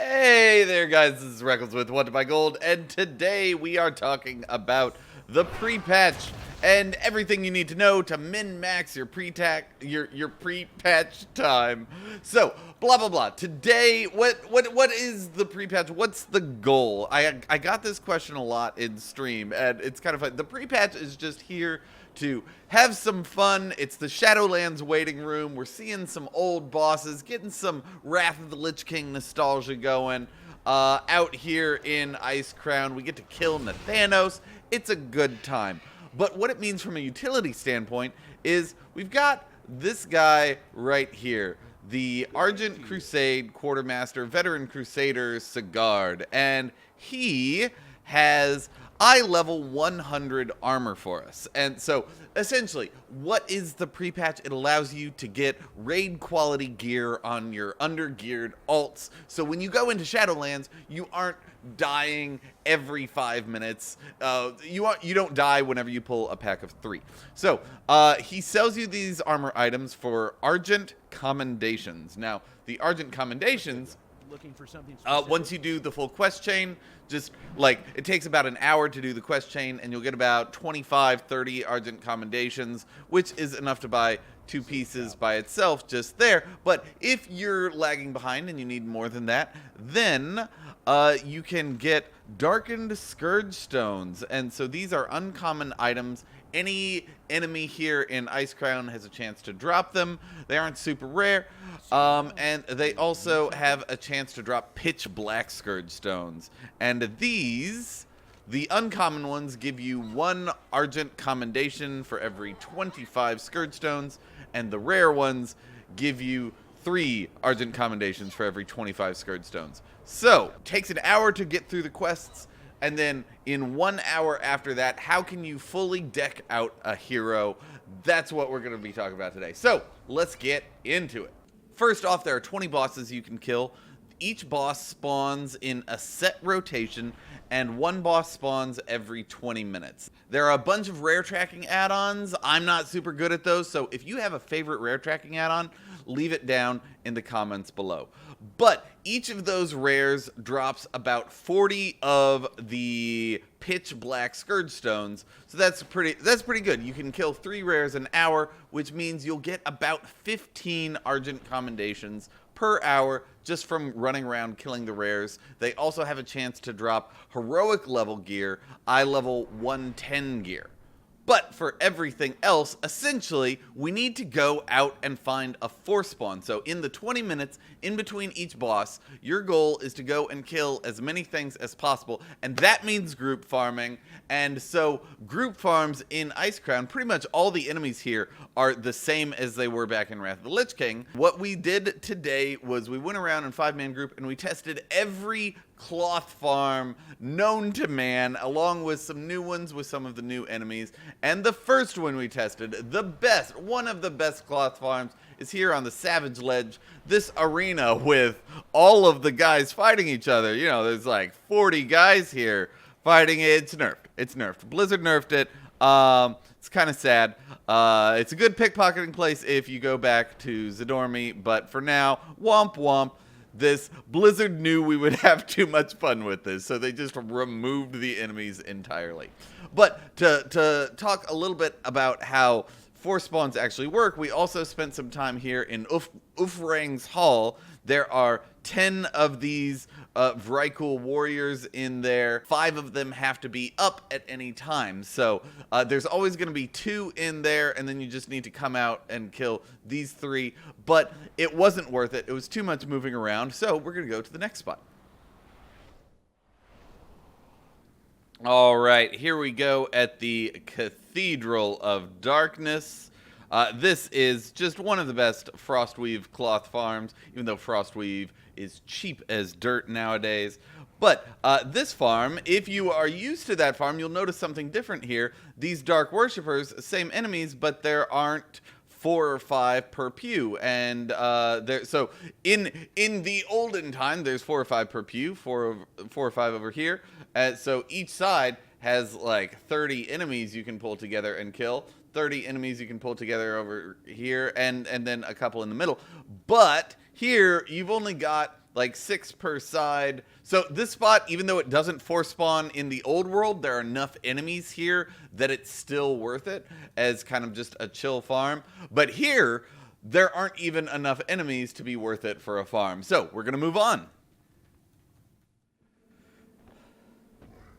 Hey there, guys. This is Reckles with WTBGold, and today we are talking about the pre-patch and everything you need to know to min-max your pre-patch time. So, blah blah blah. Today, what is the pre-patch? What's the goal? I got this question a lot in stream, and it's kind of fun. The pre-patch is just here to have some fun. It's the Shadowlands waiting room. We're seeing some old bosses, getting some Wrath of the Lich King nostalgia going. Out here in Icecrown, we get to kill Nathanos. It's a good time. But what it means from a utility standpoint is we've got this guy right here, the Argent Crusade Quartermaster, Veteran Crusader Sigurd, and he has eye level 100 armor for us. And so essentially, what is the pre-patch? It allows you to get raid quality gear on your under-geared alts. So when you go into Shadowlands, you aren't dying every 5 minutes. You don't die whenever you pull a pack of 3. So he sells you these armor items for Argent Commendations. Now, the Argent Commendations, looking for something specific. Once you do the full quest chain, just like it takes about an hour to do the quest chain, and you'll get about 25-30 Argent Commendations, which is enough to buy 2 pieces by itself just there. But if you're lagging behind and you need more than that, then you can get Darkened Scourgestones. And so these are uncommon items. Any enemy here in Icecrown has a chance to drop them. They aren't super rare. And they also have a chance to drop pitch black Scourgestones. And these, the uncommon ones, give you 1 Argent Commendation for every 25 Scourgestones, and the rare ones give you 3 Argent Commendations for every 25 Scourgestones. So, it takes an hour to get through the quests, and then in 1 hour after that, how can you fully deck out a hero? That's what we're going to be talking about today. So, let's get into it. First off, there are 20 bosses you can kill. Each boss spawns in a set rotation, and 1 boss spawns every 20 minutes. There are a bunch of rare tracking add-ons. I'm not super good at those, so if you have a favorite rare tracking add-on, leave it down in the comments below. But each of those rares drops about 40 of the pitch black Scourgestones, so that's pretty good. You can kill 3 rares an hour, which means you'll get about 15 Argent Commendations per hour just from running around killing the rares. They also have a chance to drop heroic level gear, eye level 110 gear. But for everything else, essentially, we need to go out and find a force spawn. So in the 20 minutes in between each boss, your goal is to go and kill as many things as possible. And that means group farming. And so group farms in Icecrown, pretty much all the enemies here are the same as they were back in Wrath of the Lich King. What we did today was we went around in 5-man group and we tested every cloth farm known to man, along with some new ones with some of the new enemies. And the first one we tested, one of the best cloth farms, is here on the Savage Ledge. This arena with all of the guys fighting each other. You know, there's like 40 guys here fighting. It's nerfed. It's nerfed. Blizzard nerfed it. It's kind of sad. It's a good pickpocketing place if you go back to Zadormi, but for now, womp womp. This Blizzard knew we would have too much fun with this, so they just removed the enemies entirely. But to talk a little bit about how force spawns actually work, we also spent some time here in Ufrang's Hall. There are 10 of these Vrykul warriors in there. 5 of them have to be up at any time. So there's always going to be 2 in there, and then you just need to come out and kill these 3. But it wasn't worth it. It was too much moving around, so we're going to go to the next spot. All right, here we go at the Cathedral of Darkness. This is just one of the best Frostweave cloth farms, even though Frostweave is cheap as dirt nowadays. But this farm, if you are used to that farm, you'll notice something different here. These Dark Worshippers, same enemies, but there aren't 4 or 5 per pew, and so in the olden time, there's 4 or 5 per pew, 4 or 5 over here. So each side has like 30 enemies you can pull together and kill. 30 enemies you can pull together over here, and then a couple in the middle. But here you've only got like 6 per side. So this spot, even though it doesn't force spawn in the old world, there are enough enemies here that it's still worth it as kind of just a chill farm. But here, there aren't even enough enemies to be worth it for a farm. So we're going to move on.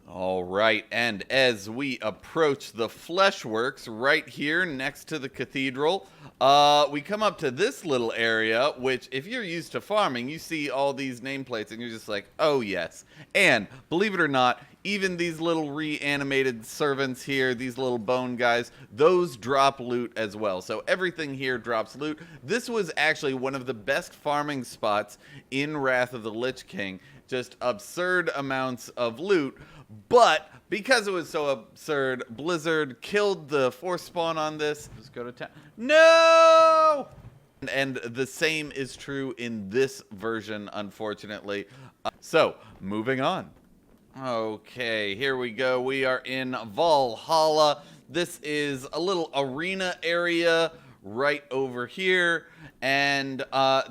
All right, and as we approach the Fleshworks right here next to the cathedral, we come up to this little area, which if you're used to farming, you see all these nameplates and you're just like, oh yes. And believe it or not, even these little reanimated servants here, these little bone guys, those drop loot as well. So everything here drops loot. This was actually one of the best farming spots in Wrath of the Lich King. Just absurd amounts of loot. But because it was so absurd, Blizzard killed the force spawn on this. Just go to town. No! And the same is true in this version, unfortunately. So, moving on. Okay, here we go. We are in Valhalla. This is a little arena area right over here. And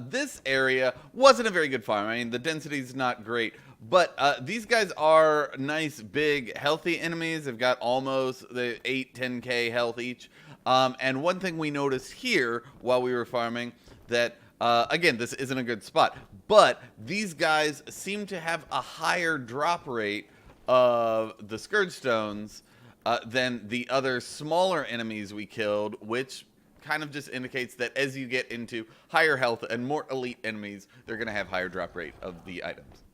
this area wasn't a very good farm. I mean, the density's not great. But these guys are nice, big, healthy enemies. They've got almost the 8, 10k health each. And one thing we noticed here while we were farming that, again, this isn't a good spot, but these guys seem to have a higher drop rate of the Scourgestones than the other smaller enemies we killed, which kind of just indicates that as you get into higher health and more elite enemies, they're going to have higher drop rate of the items.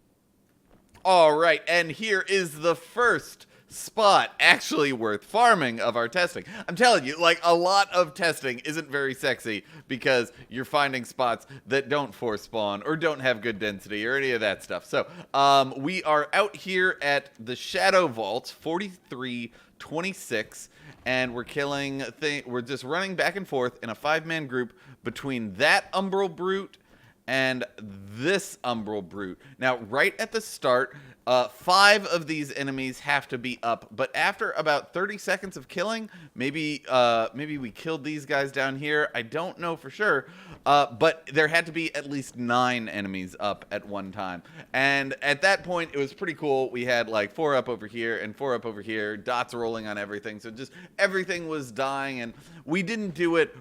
All right, and here is the first spot actually worth farming of our testing. I'm telling you, like, a lot of testing isn't very sexy because you're finding spots that don't force spawn or don't have good density or any of that stuff. So we are out here at the Shadow Vault 4326, and we're killing we're just running back and forth in a 5-man group between that Umbral Brute and this Umbral Brute. Now, right at the start, 5 of these enemies have to be up, but after about 30 seconds of killing, maybe we killed these guys down here. I don't know for sure, but there had to be at least 9 enemies up at one time. And at that point, it was pretty cool. We had like 4 up over here and 4 up over here, dots rolling on everything. So just everything was dying, and we didn't do it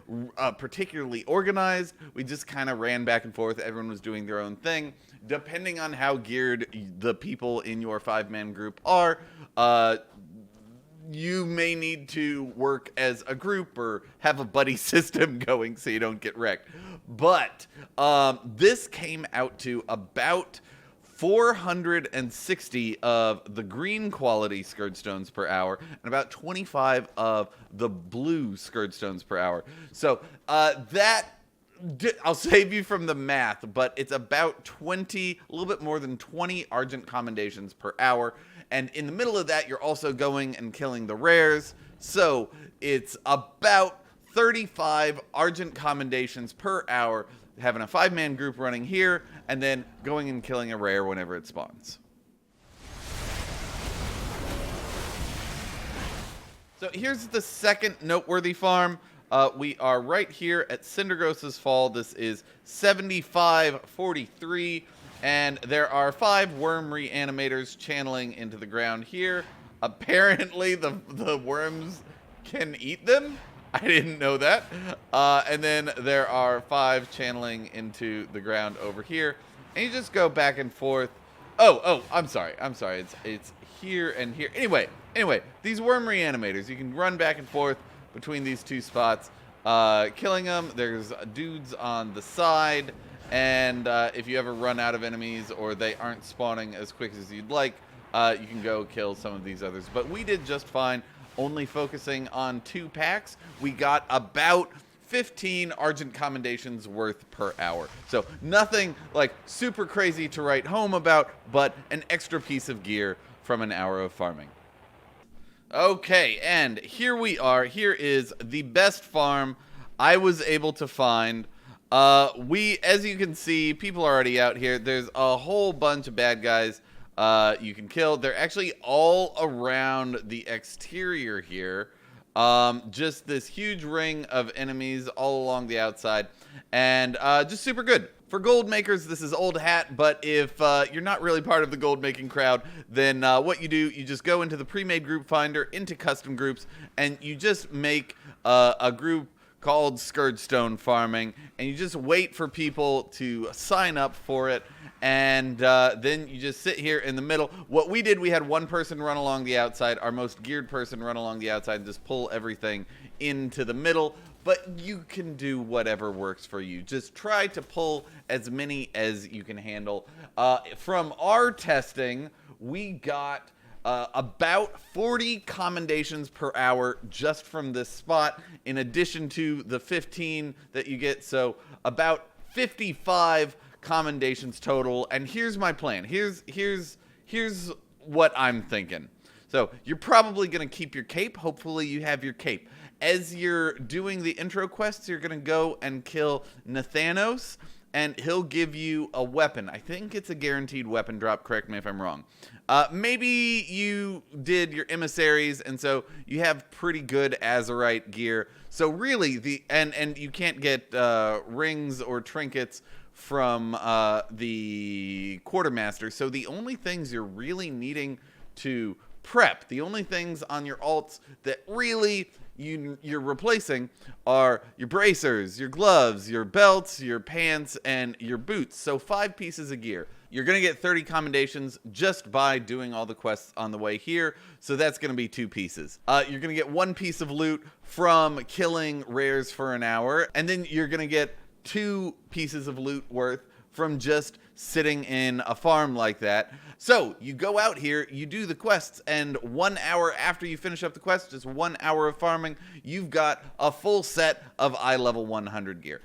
particularly organized. We just kind of ran back and forth. Everyone was doing their own thing. Depending on how geared the people in your 5-man group are, you may need to work as a group or have a buddy system going so you don't get wrecked. But this came out to about 460 of the green quality Scourgestones per hour and about 25 of the blue Scourgestones per hour. So that, I'll save you from the math, but it's about 20, a little bit more than 20 Argent Commendations per hour. And in the middle of that, you're also going and killing the rares. So it's about 35 Argent Commendations per hour, having a 5-man group running here, and then going and killing a rare whenever it spawns. So here's the second noteworthy farm. We are right here at Cindergross's Fall. This is 7543, and there are 5 worm reanimators channeling into the ground here. Apparently, the worms can eat them. I didn't know that. And then there are 5 channeling into the ground over here, and you just go back and forth. Oh, I'm sorry. It's here and here. Anyway, these worm reanimators, you can run back and forth between these 2 spots, killing them. There's dudes on the side, and if you ever run out of enemies or they aren't spawning as quick as you'd like, you can go kill some of these others. But we did just fine, only focusing on 2 packs. We got about 15 Argent Commendations worth per hour. So nothing like super crazy to write home about, but an extra piece of gear from an hour of farming. Okay, and here we are. Here is the best farm I was able to find. As you can see, people are already out here. There's a whole bunch of bad guys you can kill. They're actually all around the exterior here. Just this huge ring of enemies all along the outside, and just super good. For gold makers, this is old hat, but if you're not really part of the gold making crowd, then what you do, you just go into the pre-made group finder, into custom groups, and you just make a group called Scourgestone Farming, and you just wait for people to sign up for it, and then you just sit here in the middle. What we did, we had one person run along the outside, our most geared person run along the outside and just pull everything into the middle, but you can do whatever works for you. Just try to pull as many as you can handle. From our testing, we got about 40 commendations per hour just from this spot, in addition to the 15 that you get, so about 55 commendations total. And here's my plan. Here's what I'm thinking. So you're probably going to keep your cape. Hopefully you have your cape. As you're doing the intro quests, you're going to go and kill Nathanos, and he'll give you a weapon. I think it's a guaranteed weapon drop. Correct me if I'm wrong. Maybe you did your emissaries, and so you have pretty good Azurite gear. So really, and you can't get rings or trinkets from the quartermaster. So the only things you're really needing to prep, the only things on your alts that really you're replacing are your bracers, your gloves, your belts, your pants, and your boots. So 5 pieces of gear. You're going to get 30 commendations just by doing all the quests on the way here. So that's going to be 2 pieces. You're going to get 1 piece of loot from killing rares for an hour. And then you're going to get 2 pieces of loot worth from just sitting in a farm like that. So you go out here, you do the quests, and 1 hour after you finish up the quest, just 1 hour of farming, you've got a full set of eye level 100 gear.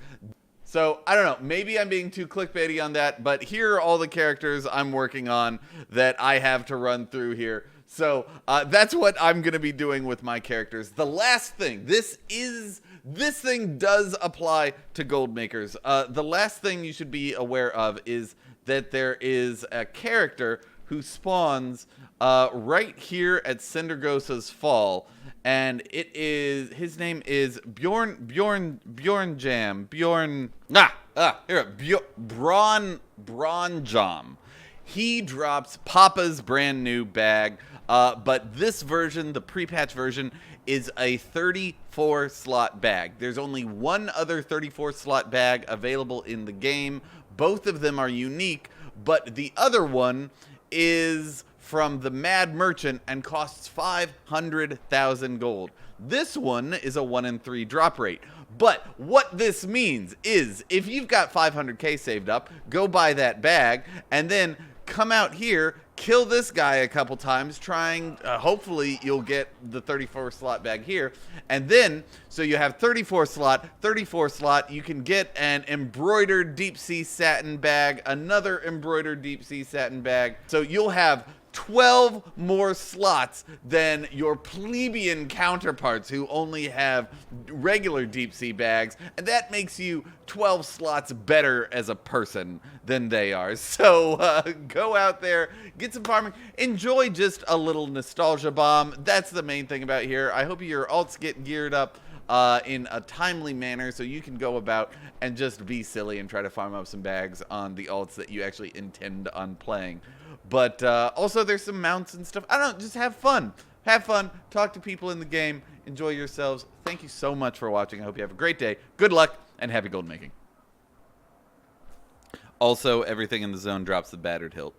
So I don't know, maybe I'm being too clickbaity on that, but here are all the characters I'm working on that I have to run through here. So that's what I'm going to be doing with my characters. The last thing, this thing does apply to gold makers. The last thing you should be aware of is that there is a character who spawns right here at Cindergosa's Fall, and his name is Bronjom. He drops Papa's brand new bag, but this version, the pre-patch version, is a 34 slot bag. There's only one other 34 slot bag available in the game. Both of them are unique, but the other one is from the Mad Merchant and costs 500,000 gold. This one is a 1 in 3 drop rate. But what this means is if you've got 500k saved up, go buy that bag and then come out here, kill this guy a couple times, trying, hopefully you'll get the 34 slot bag here. And then, so you have 34 slot, you can get an embroidered deep sea satin bag, another embroidered deep sea satin bag. So you'll have 12 more slots than your plebeian counterparts who only have regular deep sea bags, and that makes you 12 slots better as a person than they are. So go out there, get some farming, enjoy just a little nostalgia bomb. That's the main thing about here. I hope your alts get geared up in a timely manner so you can go about and just be silly and try to farm up some bags on the alts that you actually intend on playing. But also there's some mounts and stuff. I don't know, just have fun. Have fun, talk to people in the game, enjoy yourselves. Thank you so much for watching. I hope you have a great day. Good luck, and happy gold making. Also, everything in the zone drops the battered hilt.